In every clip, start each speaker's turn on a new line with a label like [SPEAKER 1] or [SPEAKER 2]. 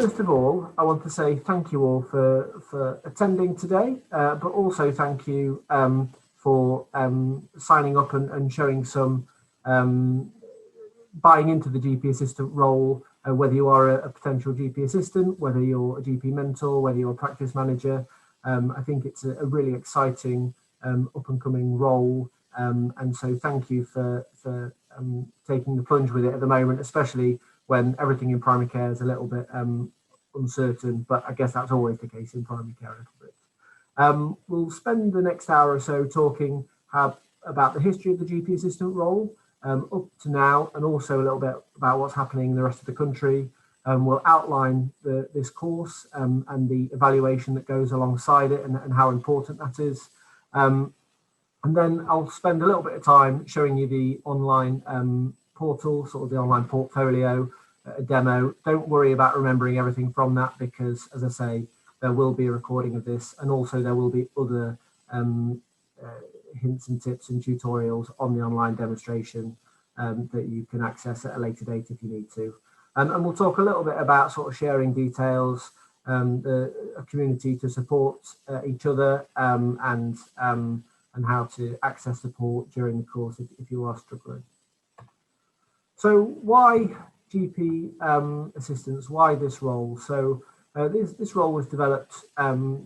[SPEAKER 1] first of all, I want to say thank you all for attending today, but also thank you for signing up and showing some buying into the GP assistant role, whether you are a potential GP assistant, whether you're a GP mentor, whether you're a practice manager. I think it's a really exciting up and coming role. And so thank you for taking the plunge with it at the moment, especially when everything in primary care is a little bit uncertain, but I guess that's always the case in primary care a little bit. We'll spend the next hour or so talking about the history of the GP assistant role up to now, and also a little bit about what's happening in the rest of the country. We'll outline this course and the evaluation that goes alongside it and how important that is. And then I'll spend a little bit of time showing you the online portal, sort of the online portfolio, a demo. Don't worry about remembering everything from that because, as I say, there will be a recording of this, and also there will be other hints and tips and tutorials on the online demonstration that you can access at a later date if you need to. And we'll talk a little bit about sort of sharing details, a community to support each other, and how to access support during the course if you are struggling. So why GP assistants? Why this role? So this role was developed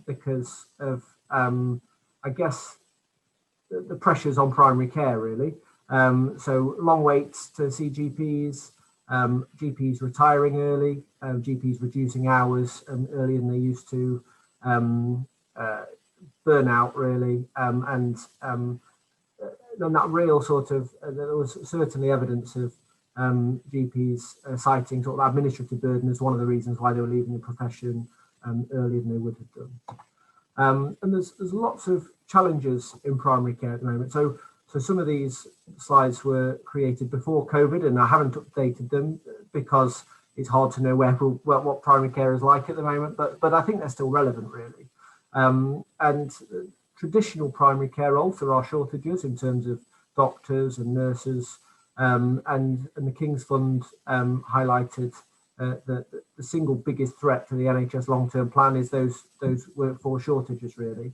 [SPEAKER 1] because of, I guess, the pressures on primary care, really. So long waits to see GPs, GPs retiring early, GPs reducing hours earlier than they used to, burnout, really, and that real sort of, there was certainly evidence of GPs citing sort of administrative burden as one of the reasons why they were leaving the profession earlier than they would have done. And there's lots of challenges in primary care at the moment. So some of these slides were created before COVID, and I haven't updated them because it's hard to know what primary care is like at the moment, but I think they're still relevant, really. And traditional primary care roles, there are shortages in terms of doctors and nurses, and the King's Fund highlighted that the single biggest threat to the NHS long-term plan is those workforce shortages, really.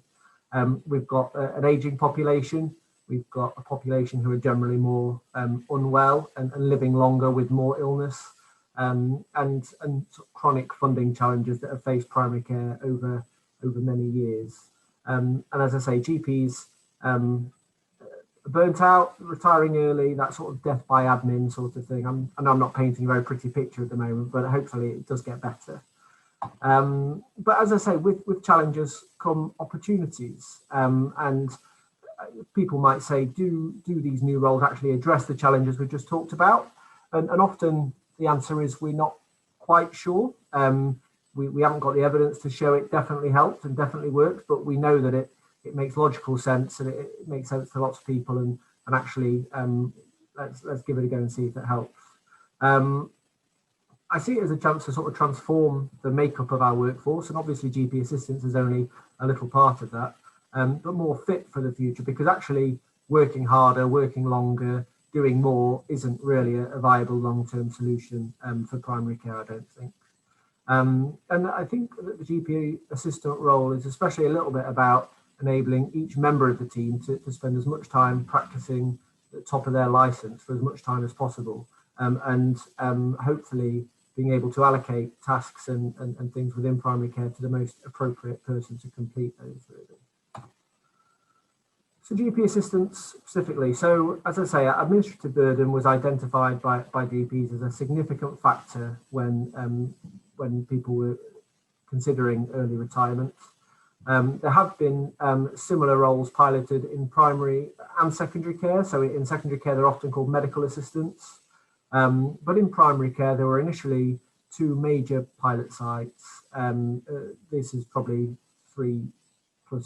[SPEAKER 1] We've got an ageing population. We've got a population who are generally more unwell and living longer with more illness, and chronic funding challenges that have faced primary care over many years. And as I say, GPs burnt out, retiring early, that sort of death by admin sort of thing. I'm not painting a very pretty picture at the moment, but hopefully it does get better. But as I say, with challenges come opportunities, and people might say, do these new roles actually address the challenges we've just talked about? And often the answer is we're not quite sure. We haven't got the evidence to show it definitely helped and definitely worked, but we know that it makes logical sense and it makes sense to lots of people, and actually let's give it a go and see if it helps. I see it as a chance to sort of transform the makeup of our workforce, and obviously GP assistants is only a little part of that, but more fit for the future, because actually working harder, working longer, doing more isn't really a viable long-term solution for primary care, I don't think. And I think that the GP assistant role is especially a little bit about enabling each member of the team to spend as much time practicing at the top of their license for as much time as possible, and hopefully being able to allocate tasks and things within primary care to the most appropriate person to complete those, really. So GP assistants specifically. So as I say, administrative burden was identified by GPs as a significant factor when people were considering early retirement. There have been similar roles piloted in primary and secondary care. So in secondary care, they're often called medical assistants. But in primary care, there were initially two major pilot sites. This is probably 3+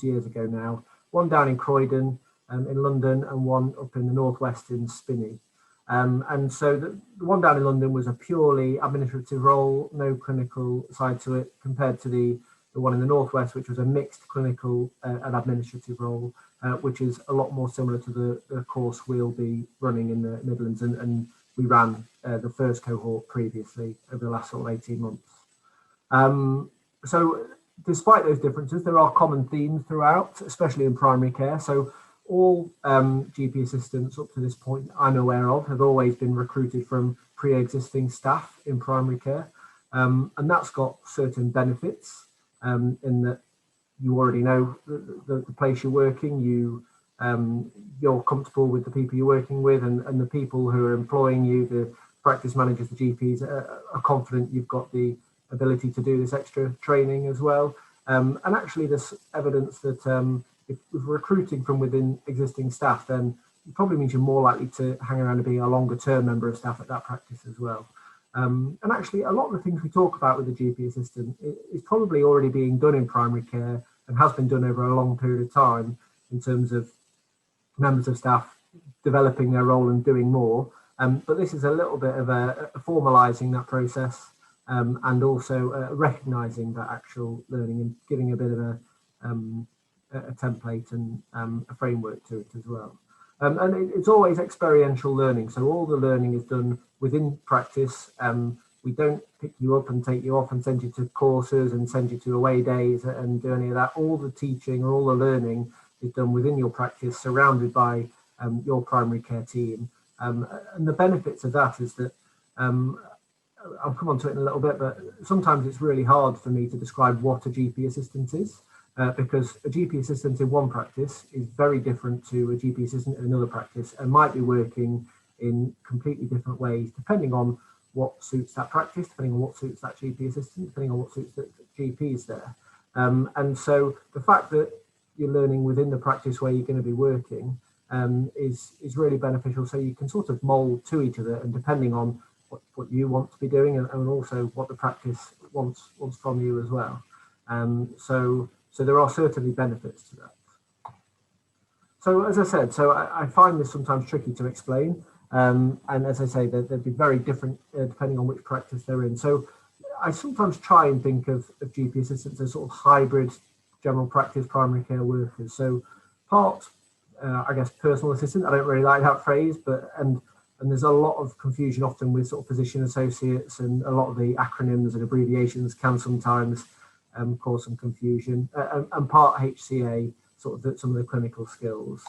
[SPEAKER 1] years ago now. One down in Croydon in London, and one up in the northwest in Spinney. And so the one down in London was a purely administrative role, no clinical side to it, compared to the one in the northwest, which was a mixed clinical and administrative role, which is a lot more similar to the course we'll be running in the Midlands, and we ran the first cohort previously over the last sort of 18 months. So despite those differences, there are common themes throughout, especially in primary care. So all GP assistants up to this point I'm aware of have always been recruited from pre-existing staff in primary care. And that's got certain benefits in that you already know the place you're working, you're comfortable with the people you're working with, and the people who are employing you, the practice managers, the GPs, are confident you've got the ability to do this extra training as well. And actually there's evidence that if we're recruiting from within existing staff, then it probably means you're more likely to hang around and be a longer term member of staff at that practice as well. And actually a lot of the things we talk about with the GP assistant is probably already being done in primary care and has been done over a long period of time in terms of members of staff developing their role and doing more. But this is a little bit of a formalising that process and also recognising that actual learning and giving a bit of a template and a framework to it as well. And it's always experiential learning. So all the learning is done within practice. We don't pick you up and take you off and send you to courses and send you to away days and do any of that. All the teaching or all the learning is done within your practice, surrounded by your primary care team. And the benefits of that is that, I'll come on to it in a little bit, but sometimes it's really hard for me to describe what a GP assistant is. Because a GP assistant in one practice is very different to a GP assistant in another practice and might be working in completely different ways, depending on what suits that practice, depending on what suits that GP assistant, depending on what suits the GPs there. And so the fact that you're learning within the practice where you're going to be working is really beneficial. So you can sort of mould to each other, and depending on what you want to be doing and also what the practice wants from you as well. So there are certainly benefits to that. So as I said, I find this sometimes tricky to explain. And as I say, they'd be very different depending on which practice they're in. So I sometimes try and think of GP assistants as sort of hybrid general practice primary care workers. So part, I guess, personal assistant. I don't really like that phrase, but and there's a lot of confusion often with sort of physician associates, and a lot of the acronyms and abbreviations can sometimes cause some confusion, and part HCA, sort of some of the clinical skills.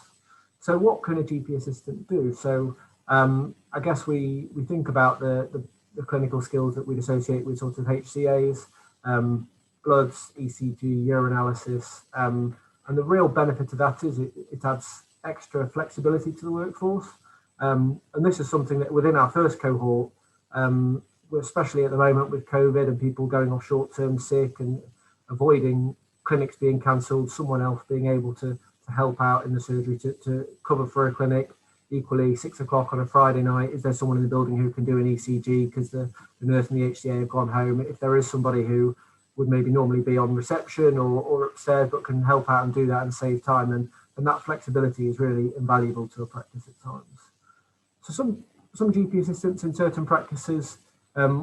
[SPEAKER 1] So what can a GP assistant do? So I guess we think about the clinical skills that we'd associate with sort of HCAs, bloods, ECG, urinalysis, and the real benefit of that is it adds extra flexibility to the workforce. And this is something that within our first cohort, especially at the moment with COVID and people going off short-term sick and avoiding clinics being cancelled, someone else being able to help out in the surgery to cover for a clinic. Equally, 6 o'clock on a Friday night, is there someone in the building who can do an ECG because the nurse and the HCA have gone home? If there is somebody who would maybe normally be on reception or upstairs but can help out and do that and save time, and that flexibility is really invaluable to a practice at times. So some GP assistants in certain practices,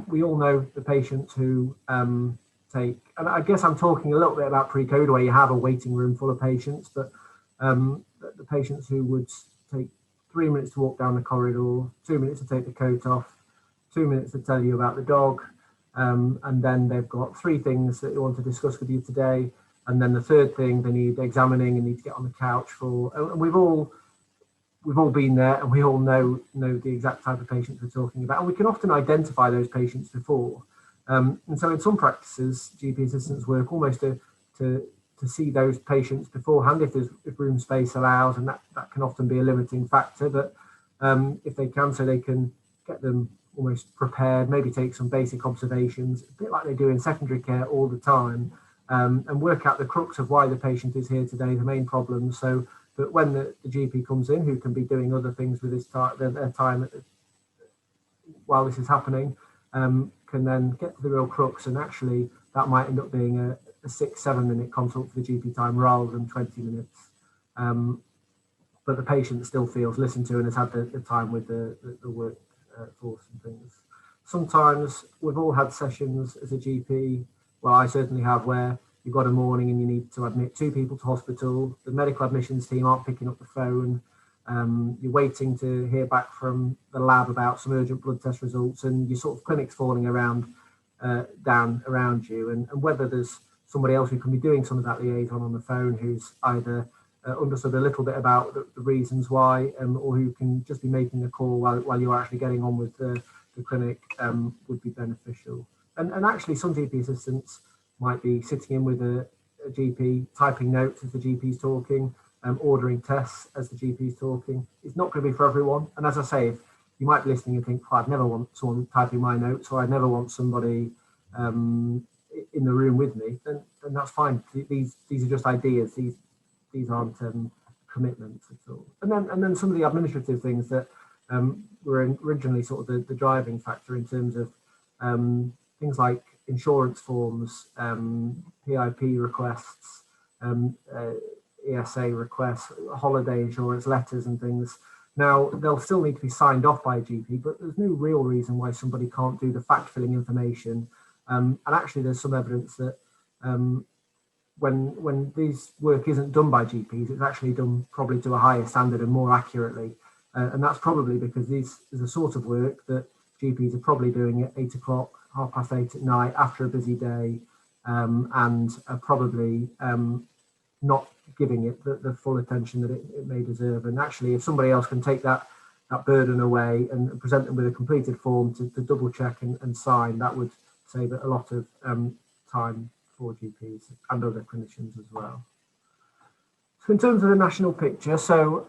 [SPEAKER 1] we all know the patients who take, and I guess I'm talking a little bit about pre-COVID where you have a waiting room full of patients, but the patients who would take 3 minutes to walk down the corridor, 2 minutes to take the coat off, 2 minutes to tell you about the dog, and then they've got 3 things that they want to discuss with you today, and then the third thing they need examining and need to get on the couch for. And we've all been there, and we all know the exact type of patients we're talking about, and we can often identify those patients before. And so in some practices, GP assistants work almost to see those patients beforehand if room space allows, and that can often be a limiting factor. But if they can, so they can get them almost prepared, maybe take some basic observations, a bit like they do in secondary care all the time, and work out the crux of why the patient is here today, the main problems. So that when the GP comes in, who can be doing other things with their time while this is happening, can then get to the real crux, and actually that might end up being a 6-7 minute consult for the GP time rather than 20 minutes. But the patient still feels listened to and has had the time with the workforce and things. Sometimes we've all had sessions as a GP, well, I certainly have, where you've got a morning and you need to admit 2 people to hospital. The medical admissions team aren't picking up the phone. You're waiting to hear back from the lab about some urgent blood test results, and your sort of clinic's falling around. down around you, and whether there's somebody else who can be doing some of that liaison on the phone, who's either understood a little bit about the reasons why, or who can just be making a call while you're actually getting on with the clinic, would be beneficial. And actually some GP assistants might be sitting in with a GP, typing notes as the GP's talking, ordering tests as the GP's talking. It's not going to be for everyone. And as I say, if you might be listening and think, I'd never want someone typing my notes, or I'd never want somebody in the room with me, then that's fine. These are just ideas. These aren't commitments at all. And then some of the administrative things that were originally sort of the driving factor in terms of things like insurance forms, PIP requests, ESA requests, holiday insurance letters and things. Now, they'll still need to be signed off by a GP, but there's no real reason why somebody can't do the fact-filling information. And actually, there's some evidence that when this work isn't done by GPs, it's actually done probably to a higher standard and more accurately. And that's probably because this is the sort of work that GPs are probably doing at 8 o'clock, 8:30 at night after a busy day, and are probably not giving it the full attention that it may deserve. And actually, if somebody else can take that burden away and present them with a completed form to double check and sign, that would save a lot of time for GPs and other clinicians as well. So in terms of the national picture, so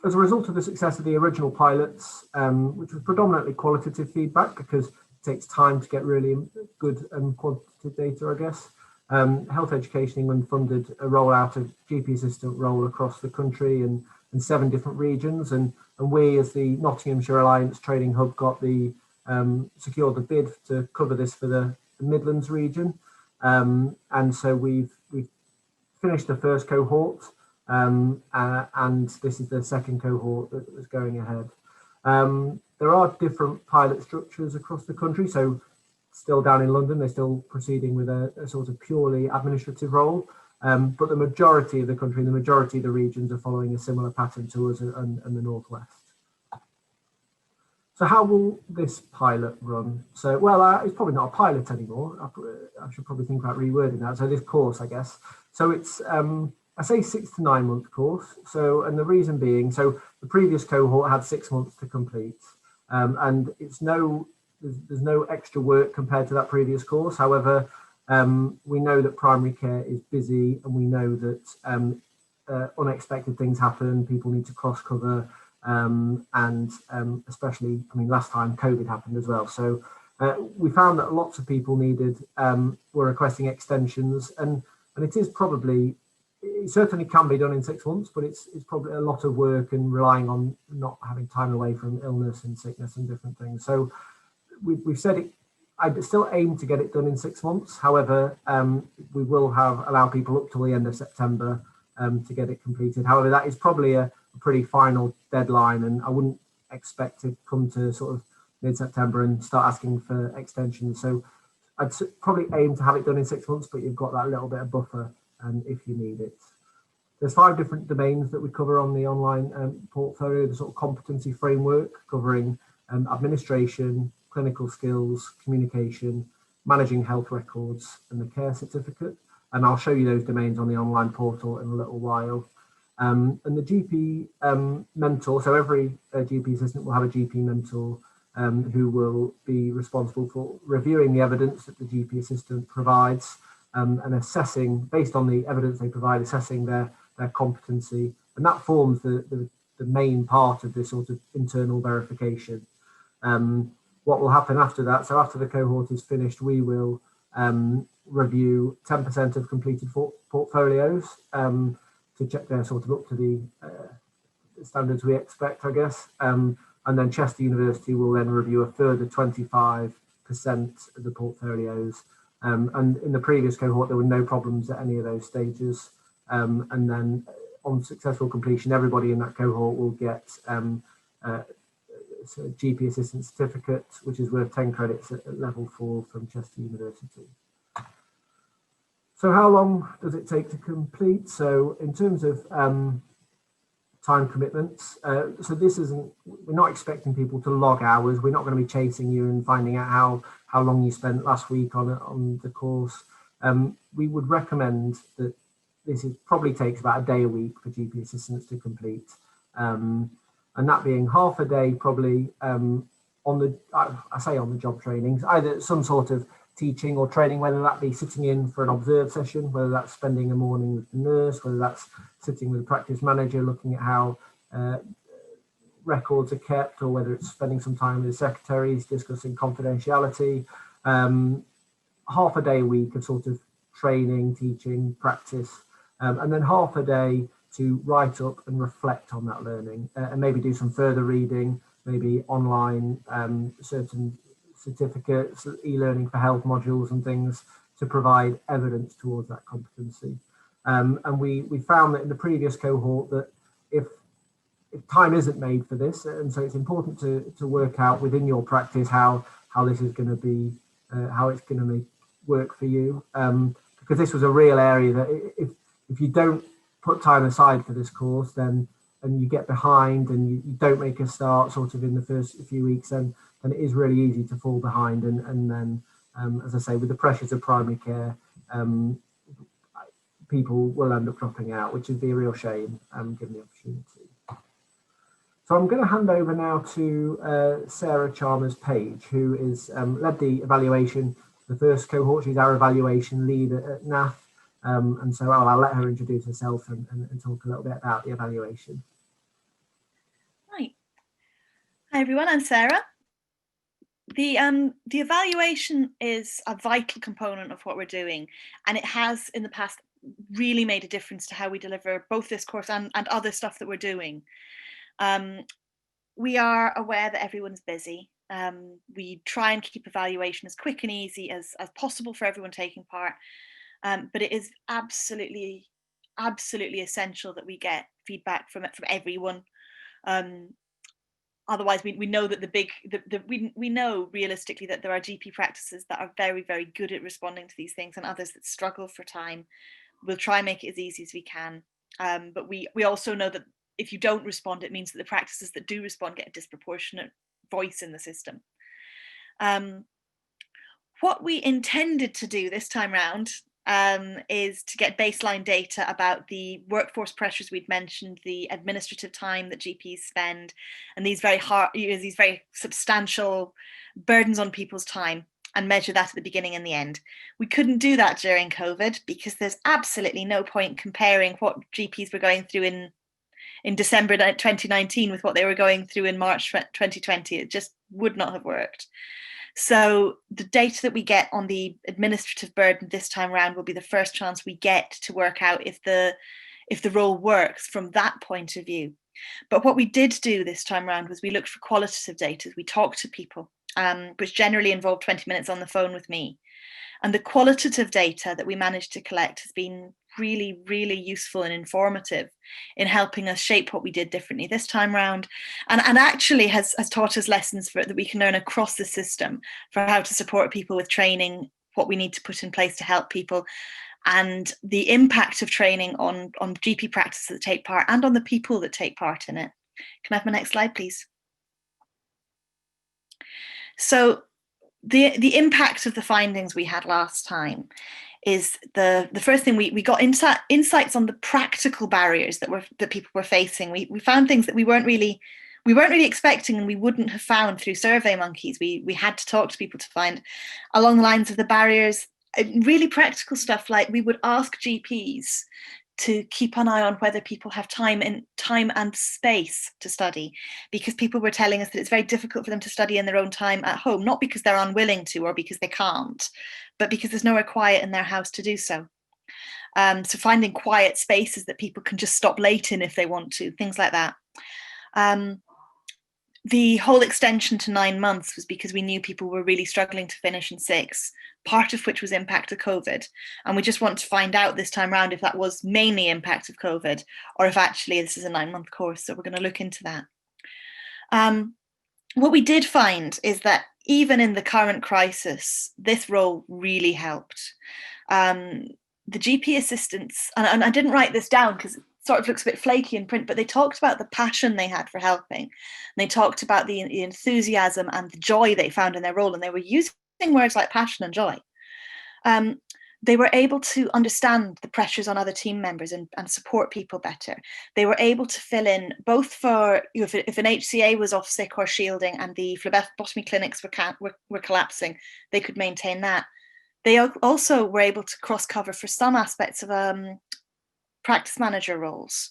[SPEAKER 1] as a result of the success of the original pilots, which was predominantly qualitative feedback because it takes time to get really good quantitative data, I guess, Health Education England funded a rollout of GP assistant role across the country and 7 different regions, and we as the Nottinghamshire Alliance Training Hub got secured the bid to cover this for the Midlands region, and so we've finished the first cohort, and this is the second cohort that was going ahead. There are different pilot structures across the country, so still down in London, they're still proceeding with a sort of purely administrative role, but the majority of the country, the majority of the regions are following a similar pattern to us and the Northwest. So how will this pilot run? So, well, it's probably not a pilot anymore. I should probably think about rewording that. So this course, I guess. So it's, I say 6 to 9 month course. So, and the reason being, so the previous cohort had 6 months to complete, and there's no extra work compared to that previous course. However, we know that primary care is busy, and we know that unexpected things happen. People need to cross cover. And especially, I mean, last time COVID happened as well. So we found that lots of people were requesting extensions, and it is probably, it certainly can be done in 6 months, but it's probably a lot of work and relying on not having time away from illness and sickness and different things. So we've said I'd still aim to get it done in 6 months. However, we will allow people up till the end of September to get it completed. However, that is probably a pretty final deadline, and I wouldn't expect to come to sort of mid-September and start asking for extensions. So I'd probably aim to have it done in 6 months, but you've got that little bit of buffer if you need it. There's 5 different domains that we cover on the online portfolio, the sort of competency framework covering administration, clinical skills, communication, managing health records, and the care certificate. And I'll show you those domains on the online portal in a little while. And the GP mentor, so every GP assistant will have a GP mentor who will be responsible for reviewing the evidence that the GP assistant provides and assessing, based on the evidence they provide, assessing their competency. And that forms the main part of this sort of internal verification. What will happen after that, so after the cohort is finished, we will review 10% of completed portfolios to check they're sort of up to the standards we expect, I guess. And then Chester University will then review a further 25% of the portfolios. And in the previous cohort, there were no problems at any of those stages. And then on successful completion, everybody in that cohort will get a GP assistant certificate, which is worth 10 credits at level 4 from Chester University. So how long does it take to complete? So in terms of time commitments. So this isn't, we're not expecting people to log hours. We're not going to be chasing you and finding out how long you spent last week on the course. We would recommend that probably takes about a day a week for GP assistants to complete. And that being half a day probably on the, I say on the job trainings, either some sort of teaching or training, whether that be sitting in for an observed session, whether that's spending a morning with the nurse, whether that's sitting with the practice manager looking at how records are kept, or whether it's spending some time with the secretaries discussing confidentiality. Half a day a week of sort of training, teaching, practice, and then half a day to write up and reflect on that learning, and maybe do some further reading, maybe online, certain certificates, e-learning for health modules and things to provide evidence towards that competency. And we found that in the previous cohort that if time isn't made for this, and so it's important to work out within your practice how this is going to be, how it's going to make work for you, because this was a real area that if you don't put time aside for this course, then and you get behind and you don't make a start sort of in the first few weeks, then it is really easy to fall behind. And then, as I say, with the pressures of primary care, people will end up dropping out, which would be a real shame, given the opportunity. So I'm going to hand over now to Sarah Chalmers-Page, who is led the evaluation, the first cohort. She's our evaluation lead at NAF. And so I'll let her introduce herself and talk a little bit about the evaluation.
[SPEAKER 2] Right. Hi everyone, I'm Sarah. The evaluation is a vital component of what we're doing, and it has in the past really made a difference to how we deliver both this course and other stuff that we're doing. We are aware that everyone's busy. We try and keep evaluation as quick and easy as possible for everyone taking part, but it is absolutely essential that we get feedback from everyone. Otherwise, we know that we know realistically that there are GP practices that are very, very good at responding to these things, and others that struggle for time. We'll try and make it as easy as we can, but we also know that if you don't respond, it means that the practices that do respond get a disproportionate voice in the system. What we intended to do this time round is to get baseline data about the workforce pressures we'd mentioned, the administrative time that GPs spend, and these very substantial burdens on people's time, and measure that at the beginning and the end. We couldn't do that during COVID because there's absolutely no point comparing what GPs were going through in December 2019 with what they were going through in March 2020. It just would not have worked. So the data that we get on the administrative burden this time around will be the first chance we get to work out if the role works from that point of view. But what we did do this time around was we looked for qualitative data. We talked to people, which generally involved 20 minutes on the phone with me. And the qualitative data that we managed to collect has been really, really useful and informative in helping us shape what we did differently this time round, and actually has taught us lessons that we can learn across the system for how to support people with training, what we need to put in place to help people, and the impact of training on GP practices that take part and on the people that take part in it. Can I have my next slide, please? So the impact of the findings we had last time is the first thing we got insights on the practical barriers that people were facing. We found things that we weren't really expecting, and we wouldn't have found through Survey Monkeys. We had to talk to people to find along the lines of the barriers, really practical stuff, like we would ask GPs to keep an eye on whether people have time and space to study, because people were telling us that it's very difficult for them to study in their own time at home, not because they're unwilling to or because they can't, but because there's nowhere quiet in their house to do so. So finding quiet spaces that people can just stop late in if they want to, things like that. The whole extension to 9 months was because we knew people were really struggling to finish in 6, part of which was impact of COVID. And we just want to find out this time around if that was mainly impact of COVID or if actually this is a 9-month course. So we're going to look into that. What we did find is that even in the current crisis, this role really helped. The GP assistants, and I didn't write this down because sort of looks a bit flaky in print, but they talked about the passion they had for helping. And they talked about the enthusiasm and the joy they found in their role, and they were using words like passion and joy. They were able to understand the pressures on other team members and support people better. They were able to fill in both for, if an HCA was off sick or shielding and the phlebotomy clinics were collapsing, they could maintain that. They also were able to cross cover for some aspects of practice manager roles.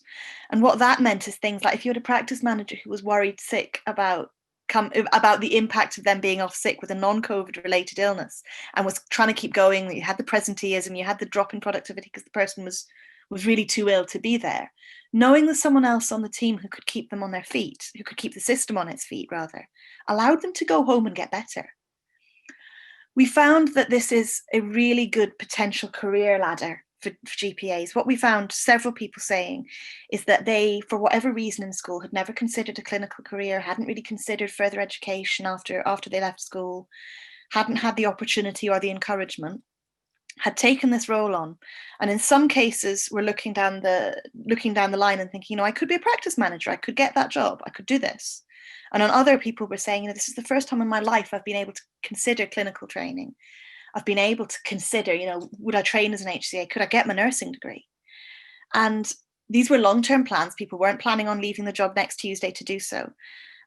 [SPEAKER 2] And what that meant is things like if you had a practice manager who was worried sick about the impact of them being off sick with a non-COVID related illness and was trying to keep going, you had the presenteeism, you had the drop in productivity because the person was really too ill to be there. Knowing there's someone else on the team who could keep them on their feet, who could keep the system on its feet rather, allowed them to go home and get better. We found that this is a really good potential career ladder for GPAs. What we found several people saying is that they, for whatever reason in school, had never considered a clinical career, hadn't really considered further education after they left school, hadn't had the opportunity or the encouragement, had taken this role on, and in some cases were looking down the line and thinking, I could be a practice manager, I could get that job, I could do this. And on other people were saying, this is the first time in my life I've been able to consider clinical training. I've been able to consider, would I train as an HCA? Could I get my nursing degree? And these were long-term plans. People weren't planning on leaving the job next Tuesday to do so.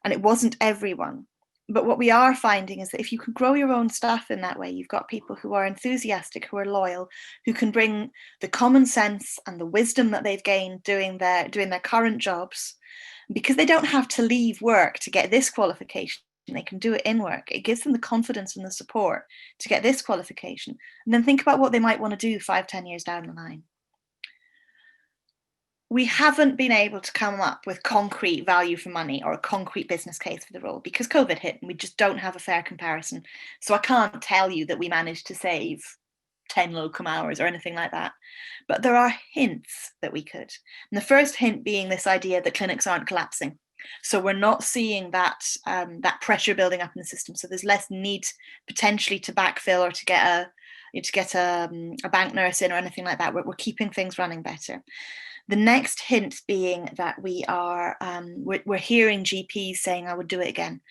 [SPEAKER 2] And it wasn't everyone. But what we are finding is that if you can grow your own staff in that way, you've got people who are enthusiastic, who are loyal, who can bring the common sense and the wisdom that they've gained doing their current jobs, because they don't have to leave work to get this qualification. They can do it in work. It gives them the confidence and the support to get this qualification, and then think about what they might want to do 5-10 years down the line. We haven't been able to come up with concrete value for money or a concrete business case for the role because COVID hit and we just don't have a fair comparison. So I can't tell you that we managed to save 10 locum hours or anything like that. But there are hints that we could. And the first hint being this idea that clinics aren't collapsing. So we're not seeing that pressure building up in the system. So there's less need potentially to backfill or to get a bank nurse in or anything like that. We're keeping things running better. The next hint being that we're hearing GPs saying, I would do it again.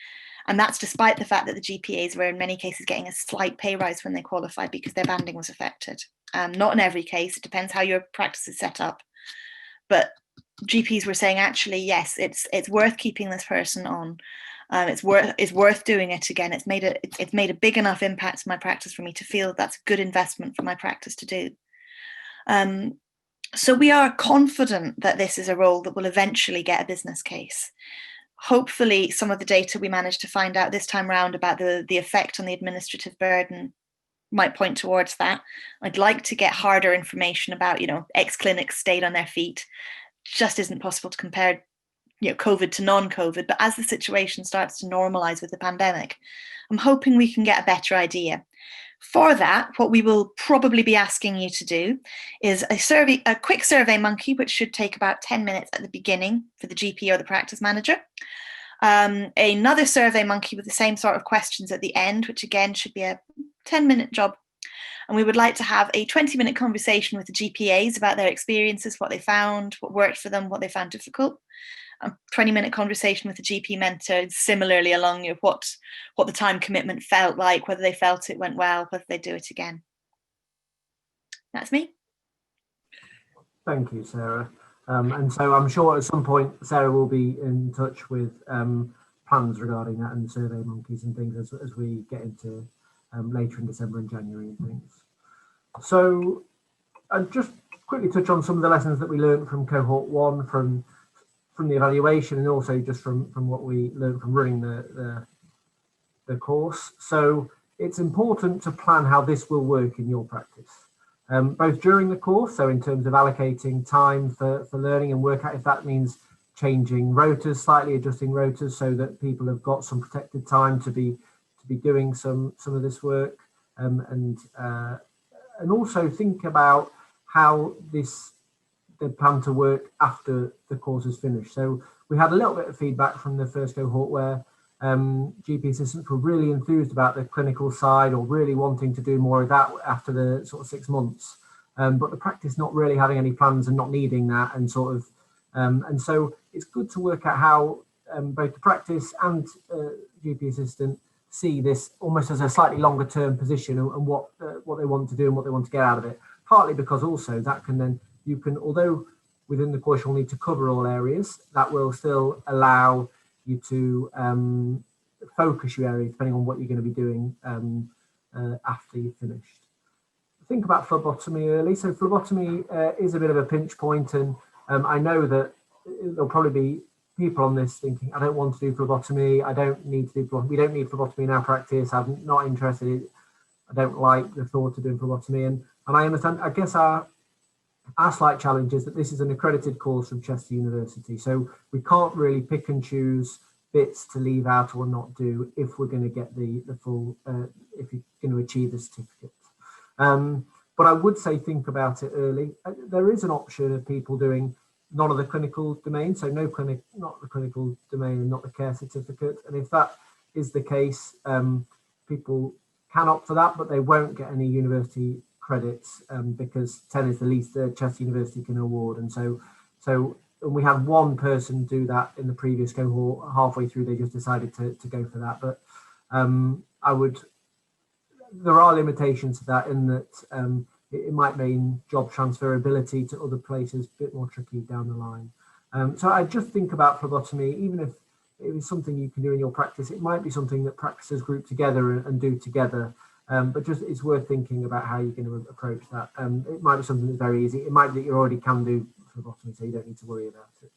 [SPEAKER 2] And that's despite the fact that the GPAs were in many cases getting a slight pay rise when they qualified because their banding was affected. Not in every case, it depends how your practice is set up. But GPs were saying, actually, yes, it's worth keeping this person on. It's worth doing it again. It's made a big enough impact to my practice for me to feel that's a good investment for my practice to do. So we are confident that this is a role that will eventually get a business case. Hopefully some of the data we managed to find out this time round about the effect on the administrative burden might point towards that. I'd like to get harder information about, X clinics stayed on their feet. Just isn't possible to compare, COVID to non-COVID. But as the situation starts to normalize with the pandemic, I'm hoping we can get a better idea. For that, what we will probably be asking you to do is a quick survey monkey, which should take about 10 minutes at the beginning for the GP or the practice manager. Another survey monkey with the same sort of questions at the end, which again should be a 10-minute job. And we would like to have a 20-minute conversation with the GPAs about their experiences, what they found, what worked for them, what they found difficult. A 20-minute conversation with the GP mentor, similarly along what the time commitment felt like, whether they felt it went well, whether they do it again. That's me.
[SPEAKER 1] Thank you, Sarah. And so I'm sure at some point Sarah will be in touch with plans regarding that and survey monkeys and things as we get into later in December and January and things. So I'll just quickly touch on some of the lessons that we learned from Cohort 1, from the evaluation, and also just from what we learned from running the course. So it's important to plan how this will work in your practice, both during the course, so in terms of allocating time for learning and work out if that means changing rotas, slightly adjusting rotas so that people have got some protected time to be doing some of this work, and also think about how the plan to work after the course is finished. So we had a little bit of feedback from the first cohort where GP assistants were really enthused about the clinical side or really wanting to do more of that after the sort of 6 months. but the practice not really having any plans and not needing that, and sort of, and so it's good to work out how both the practice and GP assistant see this almost as a slightly longer term position, and what they want to do and what they want to get out of it. Partly because also that can then, you can, although within the course you'll need to cover all areas, that will still allow you to focus your area depending on what you're going to be doing after you've finished. Think about phlebotomy early. So phlebotomy is a bit of a pinch point, and I know that there'll probably be people on this thinking, I don't want to do phlebotomy, I don't need to do phlebotomy, we don't need phlebotomy in our practice, I'm not interested in, I don't like the thought of doing phlebotomy, and I understand. I guess our slight challenge is that this is an accredited course from Chester University, so we can't really pick and choose bits to leave out or not do if we're going to get the full, if you're going to achieve the certificate. But I would say think about it early. There is an option of people doing none of the clinical domain, so no clinic, not the clinical domain and not the care certificate. And if that is the case, people can opt for that, but they won't get any university credits because 10 is the least Chester University can award. And so we had one person do that in the previous cohort. Halfway through, they just decided to go for that. But there are limitations to that, in that it might mean job transferability to other places, a bit more tricky down the line. So I just think about phlebotomy, even if it is something you can do in your practice, it might be something that practices group together and do together. But just it's worth thinking about how you're going to approach that. It might be something that's very easy. It might be that you already can do phlebotomy, so you don't need to worry about it.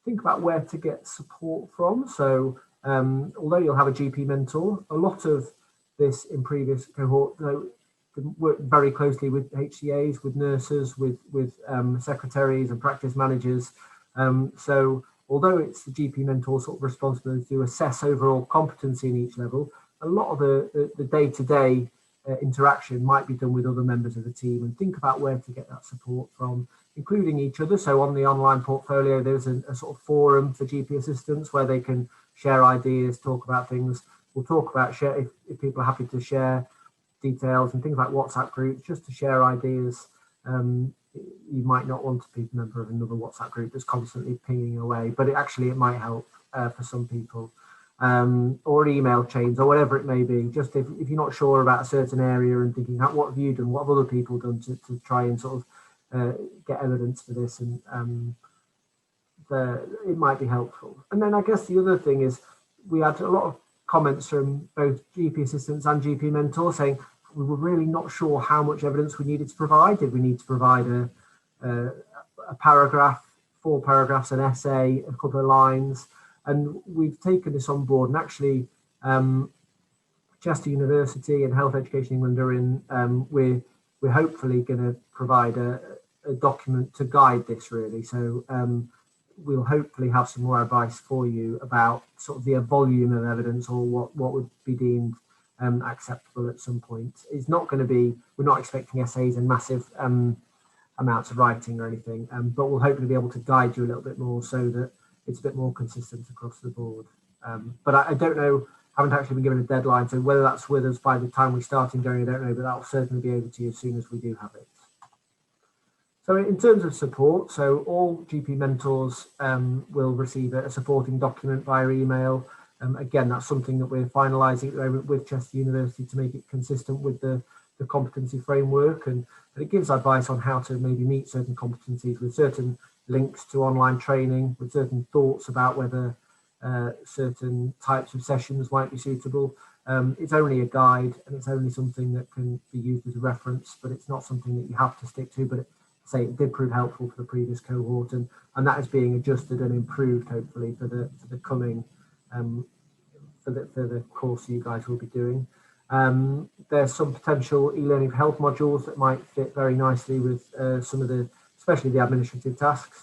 [SPEAKER 1] Think about where to get support from. So although you'll have a GP mentor, a lot of this in previous cohort, work very closely with HCAs, with nurses, with secretaries and practice managers. So although it's the GP mentor's sort of responsibility to assess overall competency in each level, a lot of the day-to-day interaction might be done with other members of the team, and think about where to get that support from, including each other. So on the online portfolio, there's a sort of forum for GP assistants where they can share ideas, talk about things. We'll talk about share if people are happy to share details and things like WhatsApp groups, just to share ideas. You might not want to be a member of another WhatsApp group that's constantly pinging away, but it might help for some people. Or email chains or whatever it may be. Just if you're not sure about a certain area and thinking, what have you done? What have other people done to try and sort of get evidence for this? And it might be helpful. And then I guess the other thing is, we had a lot of comments from both GP assistants and GP mentors saying we were really not sure how much evidence we needed to provide. Did we need to provide a paragraph, 4 paragraphs, an essay, a couple of lines? And we've taken this on board, and actually Chester University and Health Education England are in, we're hopefully going to provide a document to guide this really. So we'll hopefully have some more advice for you about sort of the volume of evidence, or what would be deemed acceptable at some point. It's not going to be, we're not expecting essays and massive amounts of writing or anything, but we'll hopefully be able to guide you a little bit more so that it's a bit more consistent across the board. But I don't know, haven't actually been given a deadline, so whether that's with us by the time we start in January, I don't know, but that'll certainly be over to you as soon as we do have it. So in terms of support, so all GP mentors will receive a supporting document via email. Again, that's something that we're finalising at the moment with Chester University to make it consistent with the competency framework, and it gives advice on how to maybe meet certain competencies with certain links to online training, with certain thoughts about whether certain types of sessions might be suitable. It's only a guide, and it's only something that can be used as a reference, but it's not something that you have to stick to. But it did prove helpful for the previous cohort, and that is being adjusted and improved hopefully for the coming for the course you guys will be doing. There's some potential e-learning for health modules that might fit very nicely with some of the, especially the administrative tasks.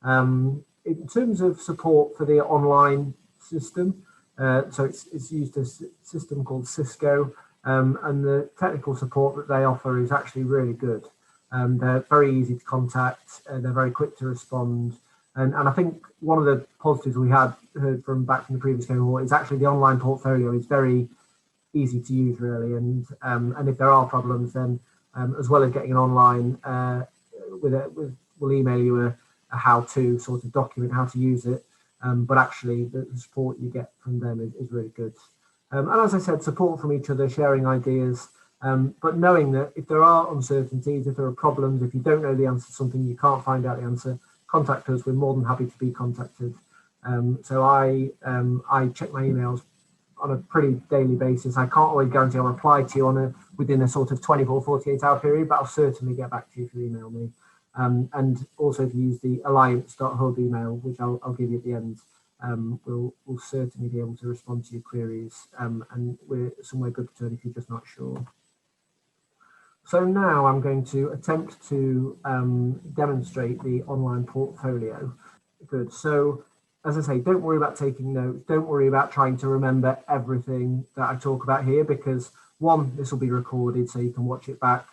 [SPEAKER 1] In terms of support for the online system, so it's used a system called Sysco, and the technical support that they offer is actually really good. They're very easy to contact, they're very quick to respond, and I think one of the positives we had heard back from the previous cohort is actually the online portfolio is very easy to use really, and if there are problems, then as well as getting an online, we'll email you a how-to sort of document, how to use it. But actually the support you get from them is really good. And as I said, support from each other, sharing ideas, but knowing that if there are uncertainties, if there are problems, if you don't know the answer to something, you can't find out the answer, contact us. We're more than happy to be contacted. So I check my emails on a pretty daily basis. I can't always guarantee I'll reply to you within a sort of 24, 48 hour period, but I'll certainly get back to you if you email me. And also if you use the alliance.hub email, which I'll give you at the end, we'll certainly be able to respond to your queries, and we're somewhere good to turn if you're just not sure. So now I'm going to attempt to demonstrate the online portfolio. Good. So as I say, don't worry about taking notes. Don't worry about trying to remember everything that I talk about here, because one, this will be recorded so you can watch it back.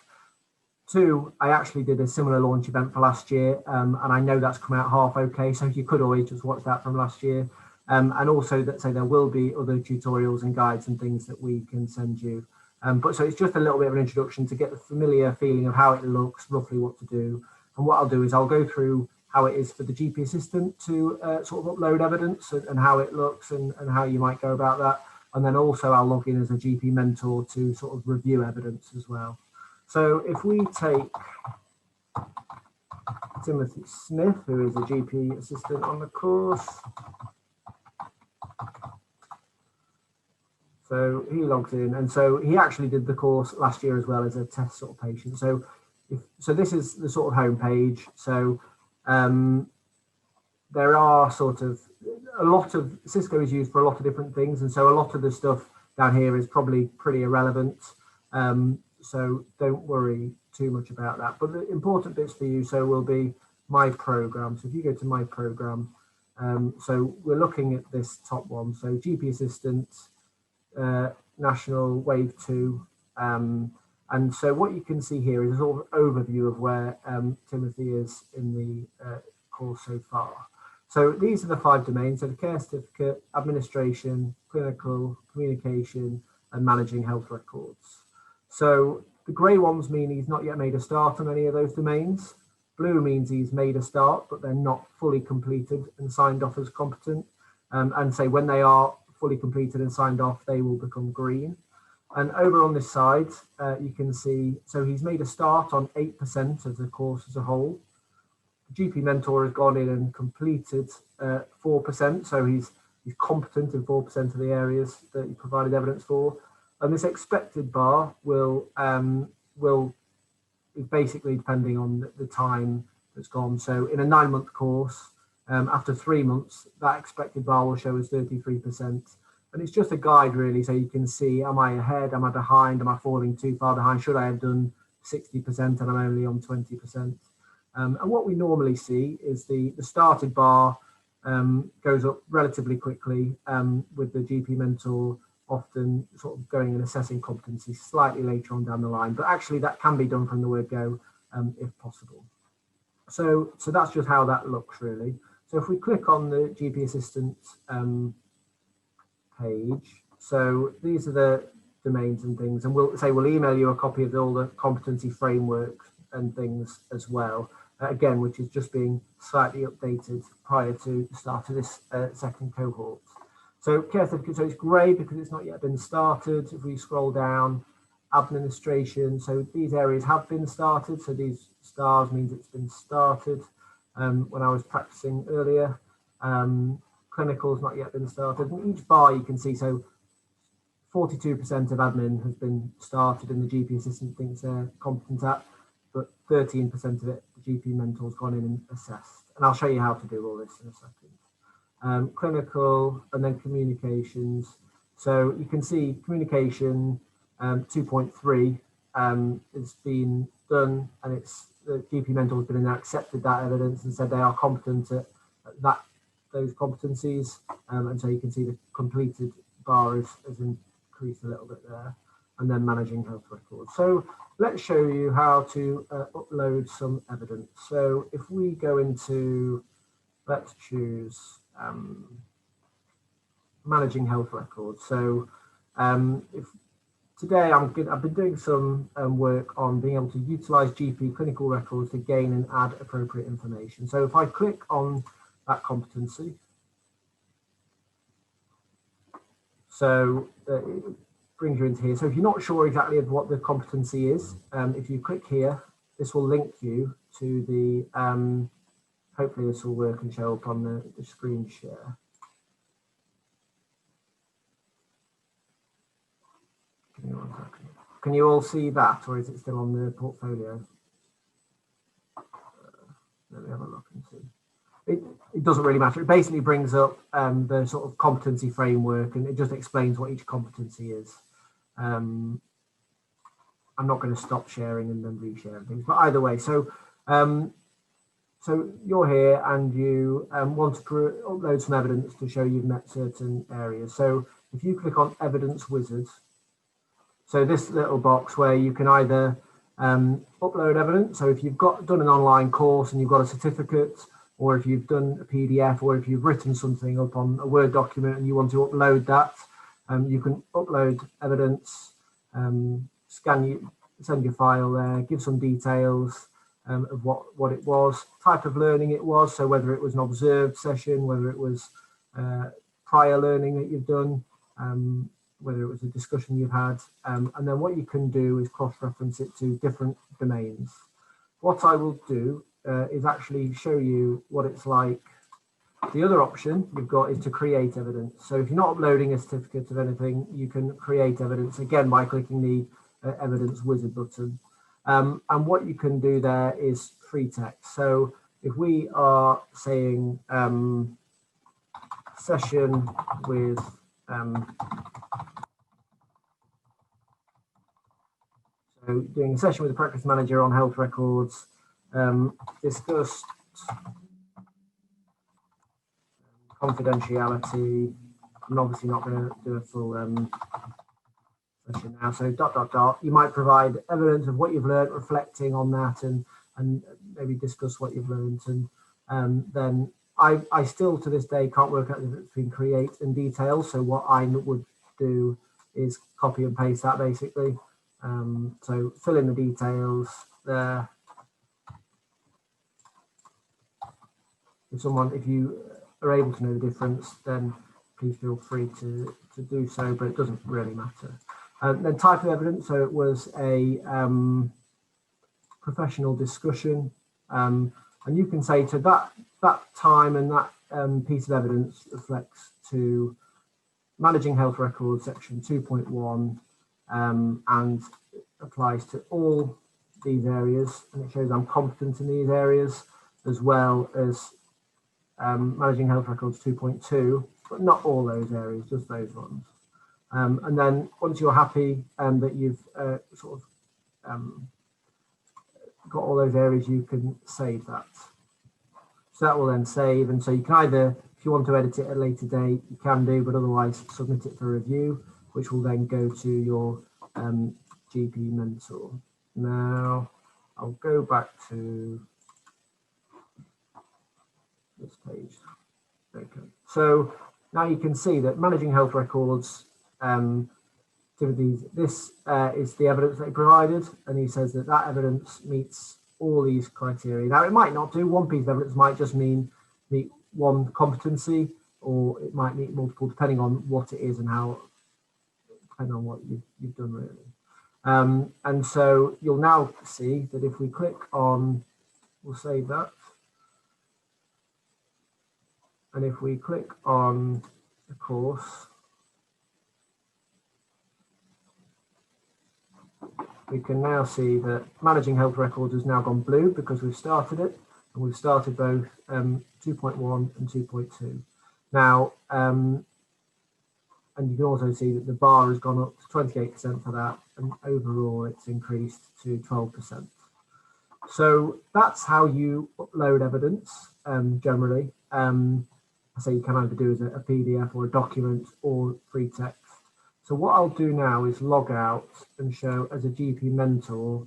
[SPEAKER 1] Two, I actually did a similar launch event for last year, and I know that's come out half okay, so you could always just watch that from last year. And also that say there will be other tutorials and guides and things that we can send you. But so it's just a little bit of an introduction to get the familiar feeling of how it looks, roughly what to do. And what I'll do is I'll go through how it is for the GP assistant to sort of upload evidence and how it looks and how you might go about that. And then also I'll log in as a GP mentor to sort of review evidence as well. So if we take Timothy Smith, who is a GP assistant on the course. So he logs in, and so he actually did the course last year as well as a test sort of patient. So this is the sort of home page. So there are sort of a lot of Sysco is used for a lot of different things, and so a lot of the stuff down here is probably pretty irrelevant. So don't worry too much about that. But the important bits for you will be my program. So if you go to my program, so we're looking at this top one. So GP assistant, national wave 2. And so what you can see here is a sort of overview of where Timothy is in the course so far. So these are the 5 domains. So the care certificate, administration, clinical, communication, and managing health records. So the grey ones mean he's not yet made a start on any of those domains. Blue means he's made a start, but they're not fully completed and signed off as competent. And say when they are fully completed and signed off, they will become green. And over on this side, you can see, so he's made a start on 8% of the course as a whole. The GP mentor has gone in and completed 4%, so he's competent in 4% of the areas that he provided evidence for. And this expected bar will is basically depending on the time that's gone. So in a 9-month course, after 3 months, that expected bar will show as 33%. And it's just a guide really, so you can see, am I ahead, am I behind, am I falling too far behind, should I have done 60% and I'm only on 20%. And what we normally see is the started bar goes up relatively quickly, with the GP mentor often sort of going and assessing competency slightly later on down the line, but actually that can be done from the word go if possible. So that's just how that looks really. So if we click on the GP assistant page, so these are the domains and things, and we'll email you a copy of all the competency frameworks and things as well, again, which is just being slightly updated prior to the start of this second cohort. So care certificate, so it's grey because it's not yet been started. If we scroll down, administration, so these areas have been started, so these stars means it's been started. When I was practicing earlier, clinical's not yet been started, and each bar you can see, so 42% of admin has been started and the GP assistant thinks they're competent at, but 13% of it, the GP mentor's gone in and assessed. And I'll show you how to do all this in a second. Clinical and then communications. So you can see communication 2.3 has been done, and it's the GP mentor has been in there, accepted that evidence and said they are competent at those competencies, and so you can see the completed bar has increased a little bit there, and then managing health records. So let's show you how to upload some evidence. So if we go into, let's choose managing health records. So if today I've been doing some work on being able to utilise GP clinical records to gain and add appropriate information. So if I click on that competency, so it brings you into here. So if you're not sure exactly of what the competency is, if you click here, this will link you to the, hopefully this will work and show up on the screen share. Give me 1 second. Can you all see that, or is it still on the portfolio? Let me have a look and see. It doesn't really matter. It basically brings up the sort of competency framework, and it just explains what each competency is. I'm not going to stop sharing and then resharing things, but either way, so so you're here and you want to upload some evidence to show you've met certain areas. So if you click on Evidence Wizard, so this little box where you can either upload evidence. So if you've done an online course and you've got a certificate, or if you've done a PDF, or if you've written something up on a Word document and you want to upload that, you can upload evidence, send your file there, give some details of what it was, type of learning it was, so whether it was an observed session, whether it was prior learning that you've done, whether it was a discussion you've had, and then what you can do is cross-reference it to different domains. What I will do is actually show you what it's like. The other option you've got is to create evidence. So if you're not uploading a certificate of anything, you can create evidence again by clicking the Evidence Wizard button. And what you can do there is free text. So if we are saying session with so doing a session with the practice manager on health records, discussed confidentiality. I'm obviously not going to do a full session now. So ... You might provide evidence of what you've learned, reflecting on that, and maybe discuss what you've learned. And then I still to this day can't work out the difference between create and detail. So what I would do is copy and paste that basically. So fill in the details there. If you are able to know the difference, then please feel free to do so, but it doesn't really matter. Then type of evidence, so it was a professional discussion, and you can say to that time and that piece of evidence reflects to managing health records section 2.1 and applies to all these areas, and it shows I'm competent in these areas, as well as managing health records 2.2, but not all those areas, just those ones. And then once you're happy that you've sort of got all those areas, you can save that. So that will then save, and so you can either, if you want to edit it at a later date, you can do, but otherwise submit it for review, which will then go to your GP mentor. Now I'll go back to this page. Okay, so now you can see that managing health records activities, this is the evidence that he provided, and he says that that evidence meets all these criteria. Now it might not do. One piece of evidence might just meet one competency, or it might meet multiple, depending on what it is and how, depending on what you've done really. And so you'll now see that if we click on, we'll save that. And if we click on the course, we can now see that managing health records has now gone blue because we've started it, and we've started both 2.1 and 2.2. Now, and you can also see that the bar has gone up to 28% for that, and overall it's increased to 12%. So that's how you upload evidence generally. So you can either do as a PDF or a document or free text. So what I'll do now is log out and show as a GP mentor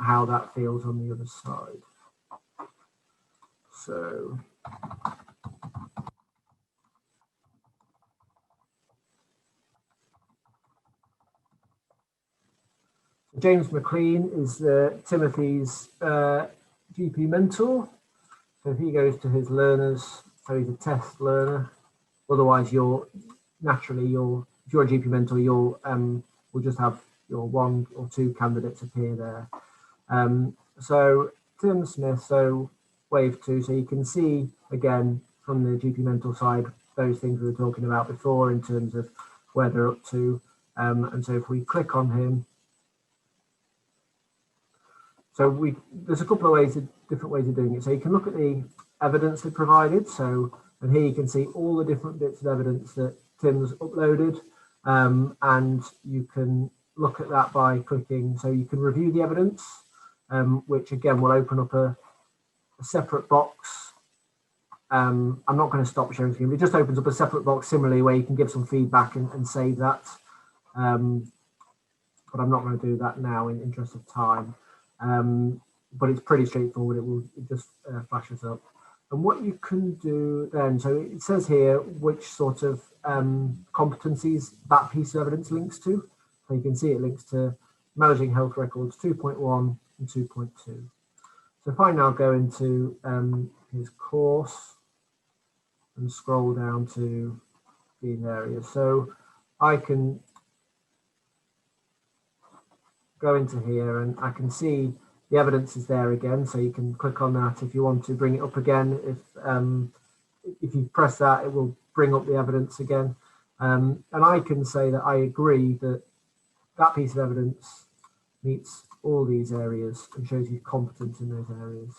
[SPEAKER 1] how that feels on the other side. So James McLean is Timothy's GP mentor. So if he goes to his learners, so he's a test learner. Otherwise, if you're a GP mentor, we'll just have your 1 or 2 candidates appear there. So Tim Smith, so wave 2, so you can see again from the GP mentor side those things we were talking about before in terms of where they're up to. And so if we click on him, so there's a couple of different ways of doing it. So you can look at the evidence they provided. So, and here you can see all the different bits of evidence that Tim's uploaded, and you can look at that by clicking. So you can review the evidence, which again will open up a separate box. I'm not going to stop sharing screen. It just opens up a separate box similarly where you can give some feedback and save that. But I'm not going to do that now in interest of time. But it's pretty straightforward. It just flashes up. And what you can do then, so it says here which sort of competencies that piece of evidence links to. So you can see it links to managing health records 2.1 and 2.2. So if I now go into his course and scroll down to these areas, so I can go into here and I can see the evidence is there again, so you can click on that if you want to bring it up again. If you press that, it will bring up the evidence again, and I can say that I agree that that piece of evidence meets all these areas and shows you competence in those areas,